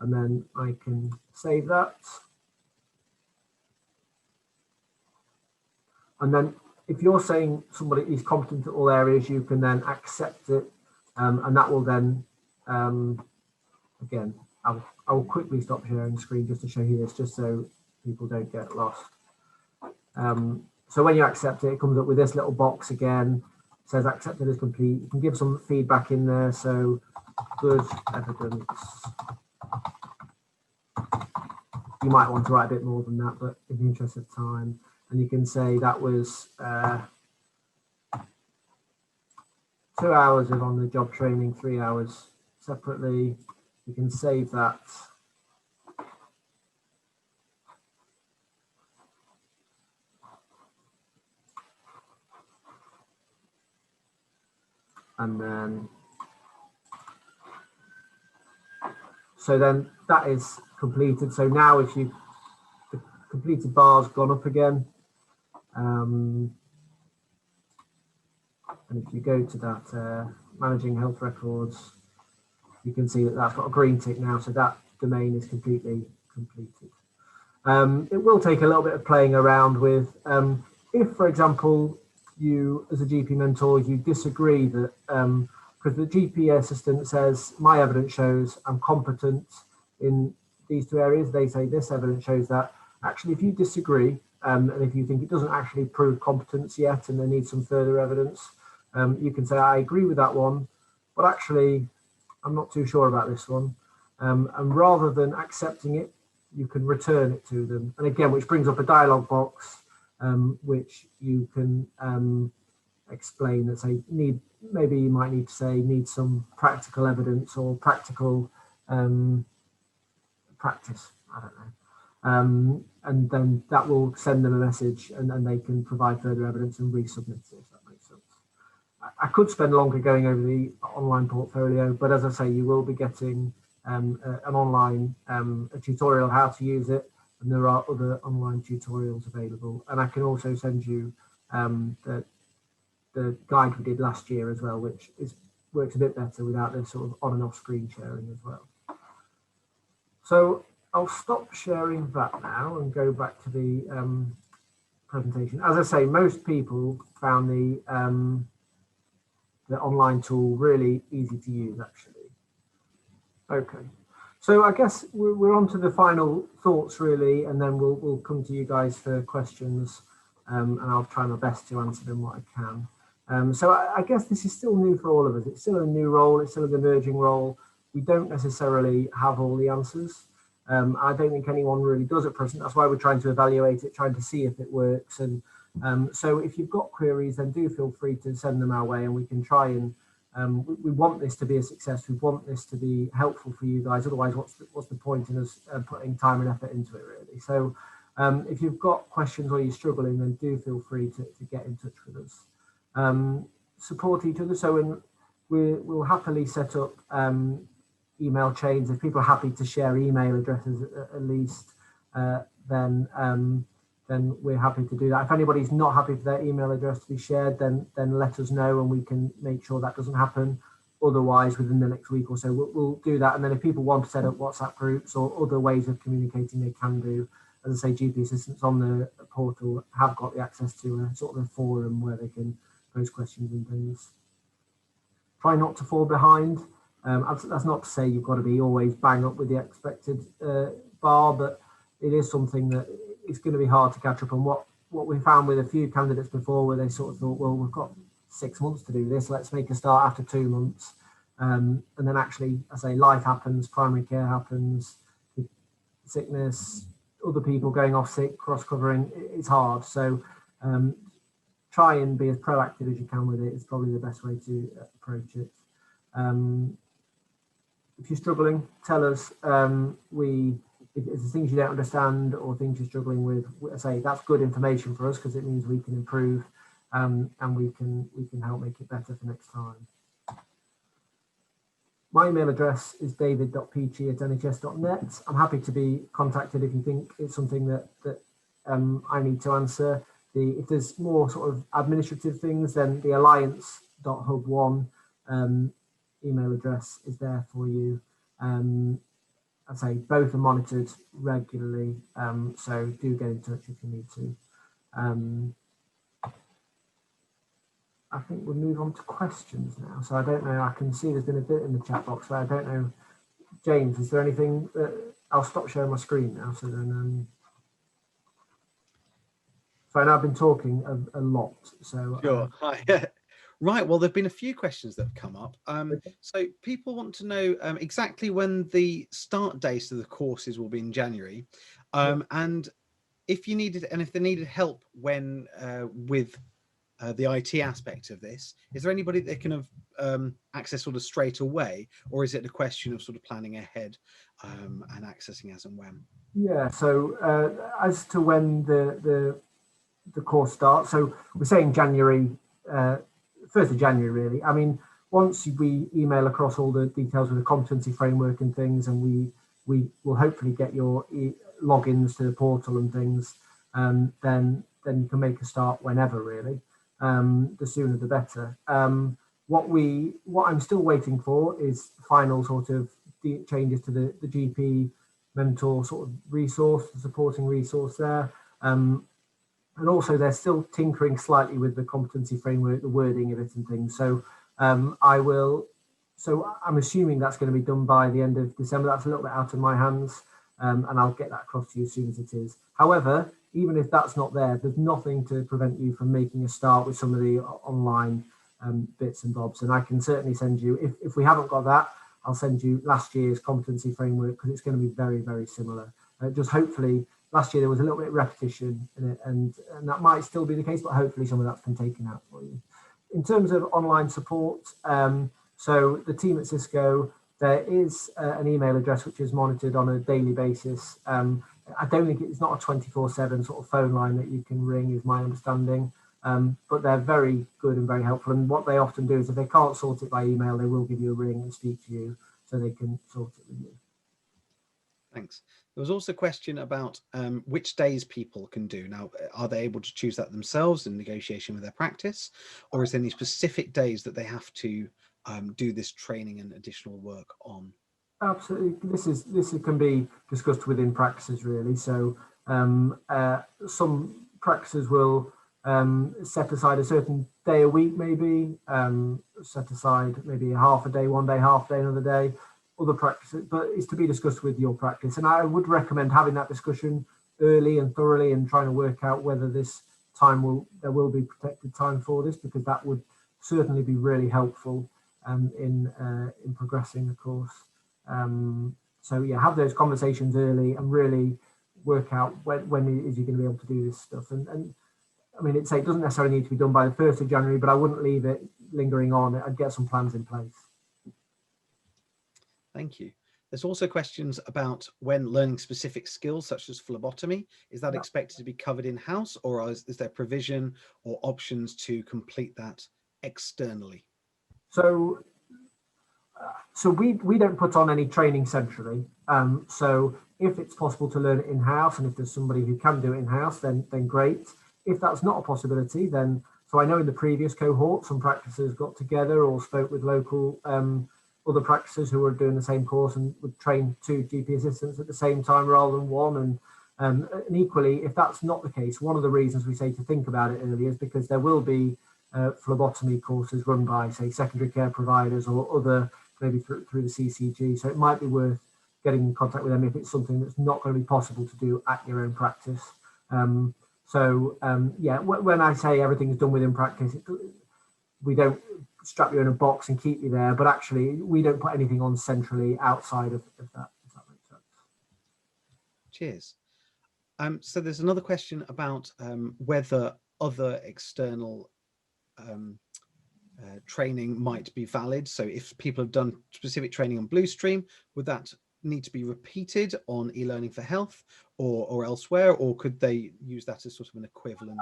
[SPEAKER 1] and then I can save that. And then if you're saying somebody is competent at all areas, you can then accept it, and that will then, again, I will quickly stop sharing the screen just to show you this, just so people don't get lost. So when you accept it, it comes up with this little box again. It says accepted as complete. You can give some feedback in there. So good evidence. You might want to write a bit more than that, but in the interest of time. And you can say that was 2 hours of on the job training, 3 hours separately. You can save that. And then, so then that is completed. So now if the completed bar's gone up again, and if you go to that managing health records, you can see that that's got a green tick now, so that domain is completely completed. It will take a little bit of playing around with, if, for example, you as a GP mentor, you disagree that, because the GP assistant says, my evidence shows I'm competent in these 2 areas, they say this evidence shows that. Actually, if you disagree, and if you think it doesn't actually prove competence yet and they need some further evidence, you can say, I agree with that one, but actually, I'm not too sure about this one. And rather than accepting it, you can return it to them. And again, which brings up a dialog box, which you can explain that say, maybe you might need to say, need some practical evidence or practical practice, I don't know. And then that will send them a message and they can provide further evidence and resubmit it, if that makes sense. I could spend longer going over the online portfolio, but as I say, you will be getting an online a tutorial of how to use it, and there are other online tutorials available. And I can also send you the guide we did last year as well, which works a bit better without the sort of on and off screen sharing as well. So I'll stop sharing that now and go back to the presentation. As I say, most people found the online tool really easy to use, actually. Okay, so I guess we're on to the final thoughts really, and then we'll come to you guys for questions, and I'll try my best to answer them what I can. So I guess this is still new for all of us. It's still a new role. It's still an emerging role. We don't necessarily have all the answers. I don't think anyone really does at present. That's why we're trying to evaluate it, trying to see if it works. And so if you've got queries, then do feel free to send them our way, and we can try and We want this to be a success. We want this to be helpful for you guys. Otherwise, what's the point in us putting time and effort into it, really? So if you've got questions or you're struggling, then do feel free to get in touch with us. Support each other. So we'll happily set up email chains. If people are happy to share email addresses at least, then we're happy to do that. If anybody's not happy for their email address to be shared, then let us know and we can make sure that doesn't happen. Otherwise, within the next week or so, we'll do that. And then if people want to set up WhatsApp groups or other ways of communicating, they can do. As I say, GP assistants on the portal have got the access to a sort of a forum where they can pose questions and things. Try not to fall behind. That's not to say you've got to be always bang up with the expected bar, but it is something that it's going to be hard to catch up on. What we found with a few candidates before, where they sort of thought, well, we've got 6 months to do this, let's make a start after 2 months. And then actually, I say, life happens, primary care happens, sickness, other people going off sick, cross-covering, it's hard. So try and be as proactive as you can with it. It's probably the best way to approach it. If you're struggling, tell us. If there's things you don't understand or things you're struggling with, I say that's good information for us because it means we can improve and we can help make it better for next time. My email address is david.peachy@nhs.net. I'm happy to be contacted if you think it's something that I need to answer. If there's more sort of administrative things, then the alliance.hub1 email address is there for you. I'd say both are monitored regularly, so do get in touch if you need to. I think we'll move on to questions now. So I don't know, I can see there's been a bit in the chat box, but I don't know. James, is there anything that I'll stop sharing my screen now? So then, so I know I've been talking a lot. So
[SPEAKER 3] sure. Right. Well, there've been a few questions that have come up. So people want to know exactly when the start dates of the courses will be in January, and if they needed help when with the IT aspect of this, is there anybody that can have access sort of straight away, or is it a question of sort of planning ahead and accessing as and when? Yeah.
[SPEAKER 1] So as to when the course starts, so we're saying January. 1st of January, really. I mean, once we email across all the details with the competency framework and things, and we will hopefully get your logins to the portal and things, then you can make a start whenever, really. The sooner the better. What I'm still waiting for is final sort of changes to the GP mentor sort of resource, the supporting resource there. And also they're still tinkering slightly with the competency framework, the wording of it and things. So I'm assuming that's going to be done by the end of December. That's a little bit out of my hands, and I'll get that across to you as soon as it is. However, even if that's not there, there's nothing to prevent you from making a start with some of the online bits and bobs. And I can certainly send you, if we haven't got that, I'll send you last year's competency framework because it's going to be very, very similar. Just hopefully, last year there was a little bit of repetition in it, and that might still be the case, but hopefully some of that's been taken out for you. In terms of online support, so the team at Sysco, there is an email address which is monitored on a daily basis. I don't think it's not a 24/7 sort of phone line that you can ring, is my understanding, but they're very good and very helpful. And what they often do is if they can't sort it by email, they will give you a ring and speak to you so they can sort it with you.
[SPEAKER 3] Thanks. There was also a question about which days people can do. Now, are they able to choose that themselves in negotiation with their practice, or is there any specific days that they have to do this training and additional work on?
[SPEAKER 1] Absolutely. This can be discussed within practices, really. So some practices will set aside a certain day a week, maybe set aside maybe half a day, one day, half a day, another day. Other practices, but it's to be discussed with your practice. And I would recommend having that discussion early and thoroughly and trying to work out whether this time there will be protected time for this, because that would certainly be really helpful in progressing the course. So yeah, have those conversations early and really work out when is you going to be able to do this stuff. And I mean, it doesn't necessarily need to be done by the 1st of January, but I wouldn't leave it lingering on. I'd get some plans in place.
[SPEAKER 3] Thank you. There's also questions about when learning specific skills such as phlebotomy, is that expected to be covered in-house, or is there provision or options to complete that externally?
[SPEAKER 1] So we don't put on any training centrally. So if it's possible to learn it in-house, and if there's somebody who can do it in-house, then great. If that's not a possibility, then, so I know in the previous cohort, some practices got together or spoke with local other practices who were doing the same course and would train 2 GP assistants at the same time rather than 1. And equally, if that's not the case, one of the reasons we say to think about it early is because there will be phlebotomy courses run by, say, secondary care providers or other, maybe through the CCG. So it might be worth getting in contact with them if it's something that's not going to be possible to do at your own practice. Yeah, when I say everything is done within practice, we don't strap you in a box and keep you there, but actually we don't put anything on centrally outside of that, if that makes sense.
[SPEAKER 3] Cheers. So there's another question about whether other external training might be valid. So if people have done specific training on Bluestream, would that need to be repeated on eLearning for Health or elsewhere, or could they use that as sort of an equivalent?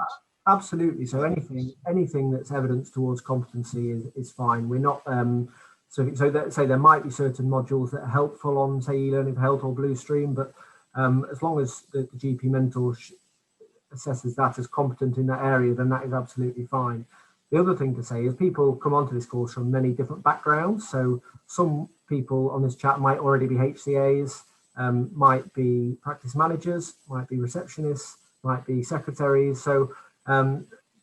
[SPEAKER 1] Absolutely. So anything that's evidence towards competency is fine. We're not so that, say there might be certain modules that are helpful on, say, eLearning for Health or Bluestream, but as long as the GP mentor assesses that as competent in that area, then that is absolutely fine. The other thing to say is people come onto this course from many different backgrounds. So some people on this chat might already be HCAs, might be practice managers, might be receptionists, might be secretaries. So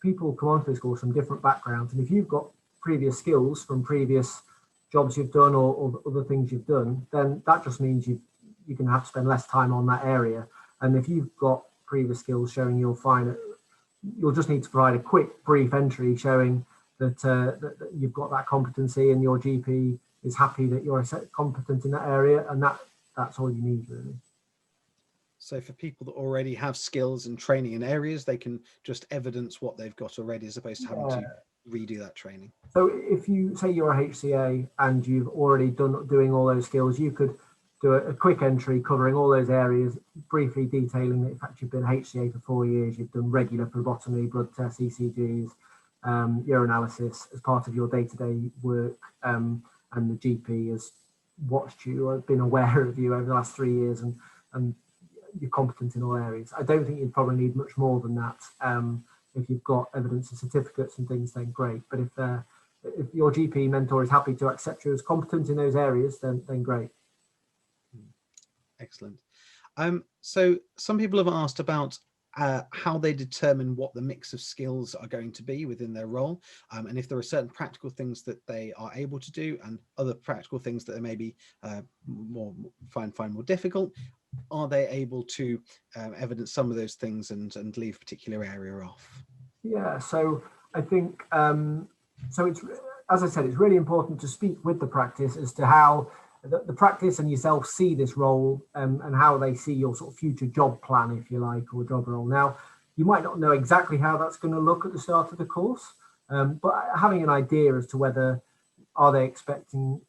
[SPEAKER 1] people come onto this course from different backgrounds. And if you've got previous skills from previous jobs you've done or other things you've done, then that just means you're going to have to spend less time on that area. And if you've got previous skills showing you're fine, you'll just need to provide a quick brief entry showing that, that you've got that competency and your GP is happy that you're competent in that area, and that's all you need, really.
[SPEAKER 3] So for people that already have skills and training in areas, they can just evidence what they've got already as opposed to having to redo that training.
[SPEAKER 1] So if you say you're a HCA and you've already doing all those skills, you could do a quick entry covering all those areas, briefly detailing that in fact you've been HCA for 4 years, you've done regular phlebotomy, blood tests, ECGs, urinalysis as part of your day-to-day work, and the GP has watched you or been aware of you over the last 3 years, and you're competent in all areas. I don't think you'd probably need much more than that. If you've got evidence and certificates and things, then great. But if your GP mentor is happy to accept you as competent in those areas, then great.
[SPEAKER 3] Excellent. So some people have asked about how they determine what the mix of skills are going to be within their role, and if there are certain practical things that they are able to do and other practical things that they maybe find more difficult. Are they able to evidence some of those things and leave a particular area off?
[SPEAKER 1] Yeah, so I think so it's, as I said, it's really important to speak with the practice as to how the practice and yourself see this role, and how they see your sort of future job plan, if you like, or job role. Now, you might not know exactly how that's going to look at the start of the course, but having an idea as to whether are they expecting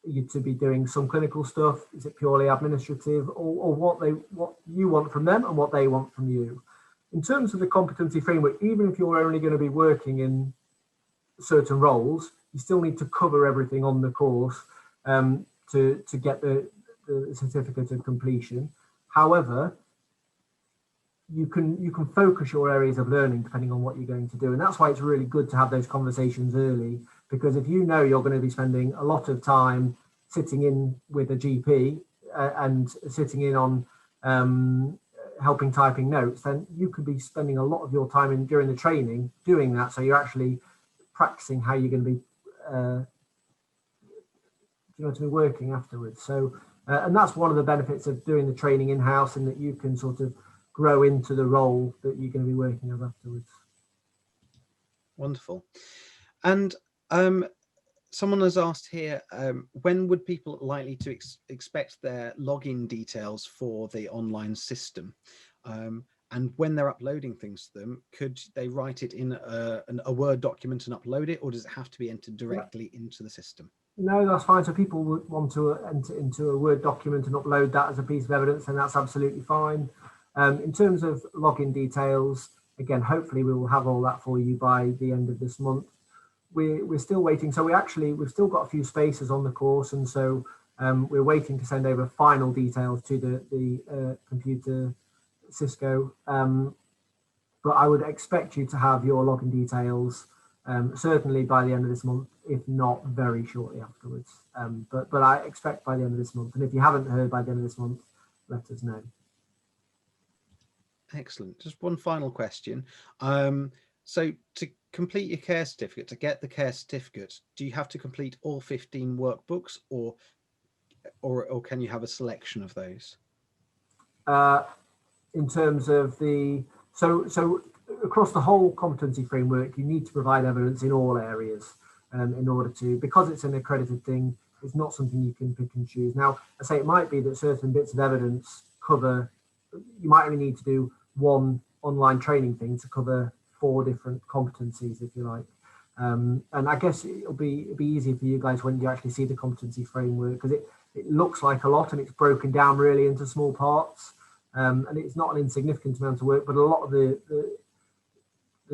[SPEAKER 1] you to be doing some clinical stuff, is it purely administrative, or what you want from them and what they want from you. In terms of the competency framework, even if you're only going to be working in certain roles, you still need to cover everything on the course to get the certificate of completion. However, you can focus your areas of learning depending on what you're going to do, and that's why it's really good to have those conversations early, because if you know you're going to be spending a lot of time sitting in with a GP and sitting in on helping typing notes, then you could be spending a lot of your time during the training doing that, so you're actually practicing how you're going to be to be working afterwards. So and that's one of the benefits of doing the training in-house, and that you can sort of grow into the role that you're going to be working as afterwards.
[SPEAKER 3] Wonderful. And someone has asked here, when would people likely to expect their login details for the online system? And when they're uploading things to them, could they write it in a Word document and upload it, or does it have to be entered directly into the system?
[SPEAKER 1] No, that's fine. So people would want to enter into a Word document and upload that as a piece of evidence, and that's absolutely fine. In terms of login details, again, hopefully we will have all that for you by the end of this month. We're still waiting. So we've still got a few spaces on the course, and so we're waiting to send over final details to the computer Sysco. But I would expect you to have your login details certainly by the end of this month, if not very shortly afterwards. But I expect by the end of this month. And if you haven't heard by the end of this month, let us know.
[SPEAKER 3] Excellent. Just one final question. So to complete your care certificate, to get the care certificate, do you have to complete all 15 workbooks, or can you have a selection of those?
[SPEAKER 1] In terms of so across the whole competency framework, you need to provide evidence in all areas in order to, because it's an accredited thing, it's not something you can pick and choose. Now, I say it might be that certain bits of evidence cover, you might only need to do one online training thing to cover 4 different competencies, if you like. And I guess it'll be easier for you guys when you actually see the competency framework, because it looks like a lot and it's broken down really into small parts. And it's not an insignificant amount of work, but a lot of the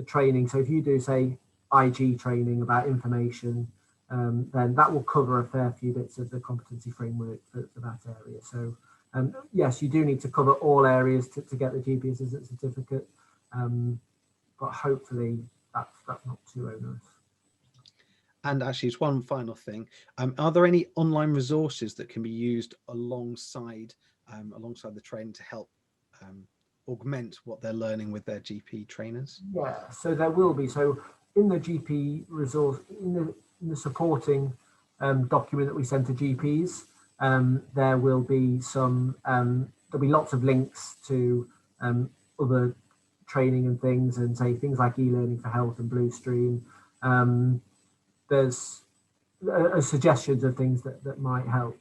[SPEAKER 1] training. So if you do, say, IG training about information, then that will cover a fair few bits of the competency framework for that area. So yes, you do need to cover all areas to get the GP assistant certificate, but hopefully that's not too onerous.
[SPEAKER 3] And actually, it's one final thing. Are there any online resources that can be used alongside the training to help augment what they're learning with their GP trainers?
[SPEAKER 1] Yeah, so there will be. So in the GP resource, in the supporting document that we send to GPs, there will be there'll be lots of links to other training and things, and say things like e-learning for health and Bluestream. There's suggestions of things that might help.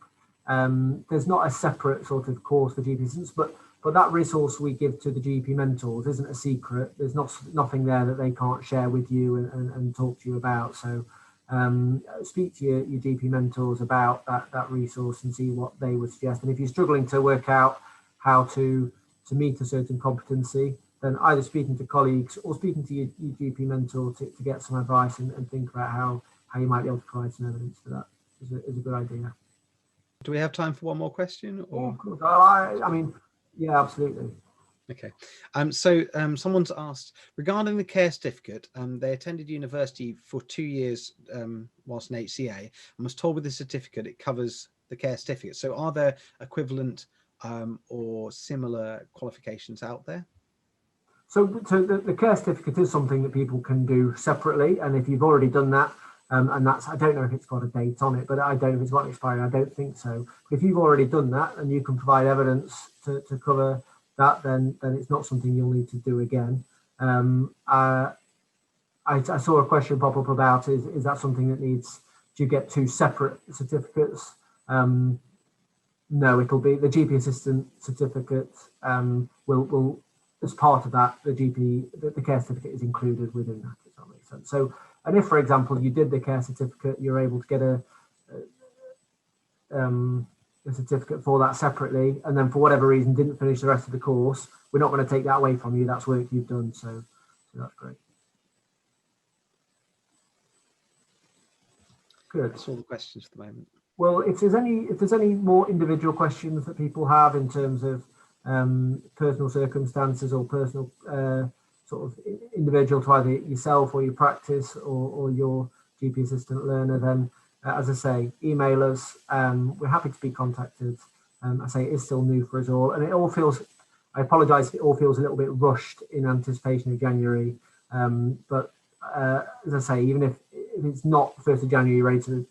[SPEAKER 1] There's not a separate sort of course for GP assistants, but that resource we give to the GP mentors isn't a secret. There's nothing there that they can't share with you and talk to you about. So speak to your GP mentors about that resource and see what they would suggest. And if you're struggling to work out how to meet a certain competency, then either speaking to colleagues or speaking to your GP mentor to get some advice and think about how you might be able to provide some evidence for that is a good idea.
[SPEAKER 3] Do we have time for one more question? Or?
[SPEAKER 1] I mean, yeah, absolutely.
[SPEAKER 3] Okay. So someone's asked regarding the care certificate. They attended university for 2 years whilst an HCA, and was told with the certificate it covers the care certificate. So are there equivalent or similar qualifications out there?
[SPEAKER 1] So the care certificate is something that people can do separately, and if you've already done that, and that's, I don't know if it's got a date on it, but I don't know if it's got an expiry. I don't think so. But if you've already done that and you can provide evidence to cover that, then it's not something you'll need to do again. I saw a question pop up about is that something that needs, do you get 2 separate certificates? No, it'll be the GP assistant certificate will as part of that, the care certificate is included within that, if that makes sense. So, and if, for example, you did the care certificate, you're able to get a certificate for that separately, and then for whatever reason didn't finish the rest of the course, we're not going to take that away from you. That's work you've done, so that's great. Good.
[SPEAKER 3] That's all the questions for the moment.
[SPEAKER 1] Well, if there's any more individual questions that people have in terms of personal circumstances or personal sort of individual to either yourself or your practice or your GP assistant learner, then as I say, email us. We're happy to be contacted. I say it is still new for us all, and it all feels, I apologise if it all feels a little bit rushed in anticipation of January, but as I say, even if it's not 1st of January, you're ready to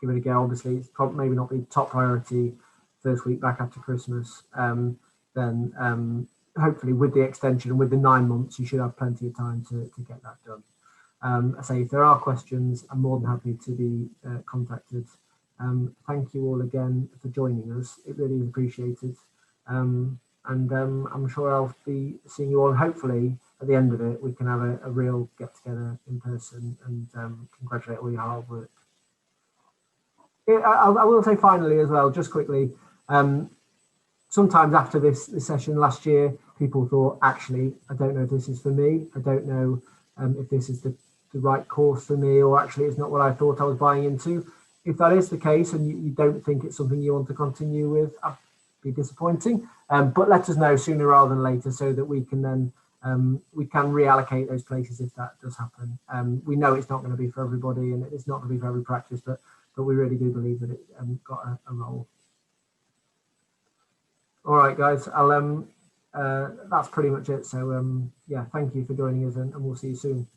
[SPEAKER 1] give it a go, obviously it's maybe not the top priority first week back after Christmas, then hopefully with the extension and with the 9 months, you should have plenty of time to get that done. I say if there are questions, I'm more than happy to be contacted. Thank you all again for joining us. It really is appreciated. and I'm sure I'll be seeing you all. And hopefully, at the end of it, we can have a real get together in person and congratulate all your hard work. I will say finally as well, just quickly. Sometimes after this session last year, people thought, actually, I don't know if this is for me. I don't know if this is the right course for me, or actually it's not what I thought I was buying into. If that is the case and you don't think it's something you want to continue with, that'd be disappointing. But let us know sooner rather than later so that we can then we can reallocate those places if that does happen. We know it's not going to be for everybody and it's not going to be for every practice, but we really do believe that it got a role. All right, guys, I'll that's pretty much it. So yeah, thank you for joining us, and we'll see you soon.